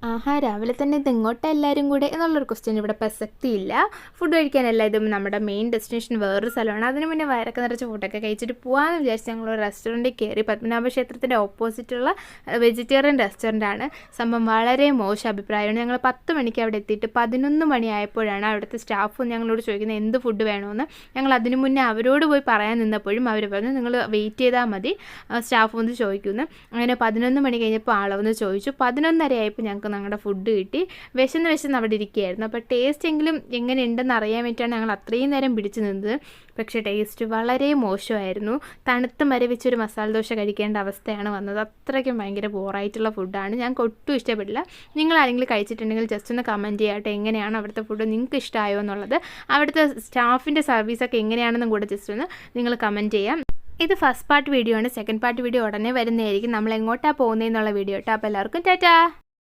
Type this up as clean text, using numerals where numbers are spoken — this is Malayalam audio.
ആഹാ രാവിലെ തന്നെ ഇത് ഇങ്ങോട്ട് എല്ലാവരും കൂടെ എന്നുള്ളൊരു ക്വസ്റ്റ്യൻ ഇവിടെ പ്രസക്തിയില്ല. ഫുഡ് കഴിക്കാനല്ല, ഇതും നമ്മുടെ മെയിൻ ഡെസ്റ്റിനേഷൻ വേറൊരു സ്ഥലമാണ്. അതിന് മുന്നേ വയറൊക്കെ നിറച്ച് ഫുഡൊക്കെ കഴിച്ചിട്ട് പോകാമെന്ന് വിചാരിച്ച് ഞങ്ങൾ റെസ്റ്റോറൻറ്റിൽ കയറി. പത്മനാഭ ക്ഷേത്രത്തിൻ്റെ ഓപ്പോസിറ്റുള്ള വെജിറ്റേറിയൻ റെസ്റ്റോറൻറ്റാണ്. സംഭവം വളരെ മോശം അഭിപ്രായമാണ്. ഞങ്ങൾ 10 മണിക്ക് അവിടെ എത്തിയിട്ട് 11 മണിയായപ്പോഴാണ് അവിടുത്തെ സ്റ്റാഫ് ഞങ്ങളോട് ചോദിക്കുന്നത് എന്ത് ഫുഡ് വേണമെന്ന്. ഞങ്ങൾ അതിനു മുന്നേ അവരോട് പോയി പറയാൻ നിന്നപ്പോഴും അവർ പറഞ്ഞു നിങ്ങൾ വെയിറ്റ് ചെയ്താൽ മതി, സ്റ്റാഫ് വന്ന് ചോദിക്കുന്നു. അങ്ങനെ 11 മണി കഴിഞ്ഞപ്പോൾ ആളവന്ന് ചോദിച്ചു. 11:30 ആയപ്പോൾ ഞങ്ങൾക്ക് ഞങ്ങളുടെ ഫുഡ് കിട്ടി. വിശന്ന് അവിടെ ഇരിക്കുകയായിരുന്നു. അപ്പോൾ ടേസ്റ്റ് എങ്കിലും എങ്ങനെ ഉണ്ടെന്ന് അറിയാൻ വേണ്ടിയിട്ടാണ് ഞങ്ങൾ അത്രയും നേരം പിടിച്ചു നിന്നത്. പക്ഷേ ടേസ്റ്റ് വളരെ മോശമായിരുന്നു. തണുത്ത് മരവിച്ചൊരു മസാല ദോശ കഴിക്കേണ്ട അവസ്ഥയാണ് വന്നത്. അത്രയ്ക്കും ഭയങ്കര ബോറായിട്ടുള്ള ഫുഡാണ്. ഞങ്ങൾക്ക് ഒട്ടും ഇഷ്ടപ്പെട്ടില്ല. നിങ്ങൾ ആരെങ്കിലും കഴിച്ചിട്ടുണ്ടെങ്കിൽ ജസ്റ്റ് ഒന്ന് കമൻറ്റ് ചെയ്യാട്ടെ, എങ്ങനെയാണ് അവിടുത്തെ ഫുഡ്, നിങ്ങൾക്ക് ഇഷ്ടമായോ എന്നുള്ളത്. അവിടുത്തെ സ്റ്റാഫിൻ്റെ സർവീസൊക്കെ എങ്ങനെയാണെന്നും കൂടെ ജസ്റ്റ് ഒന്ന് നിങ്ങൾ കമൻറ്റ് ചെയ്യാം. ഇത് ഫസ്റ്റ് പാർട്ട് വീഡിയോ ആണ്. സെക്കൻഡ് പാർട്ട് വീഡിയോ ഉടനെ വരുന്നതായിരിക്കും. നമ്മൾ എങ്ങോട്ടാണ് പോകുന്നതെന്നുള്ള വീഡിയോ കേട്ടോ. അപ്പോൾ എല്ലാവർക്കും ടാറ്റാ.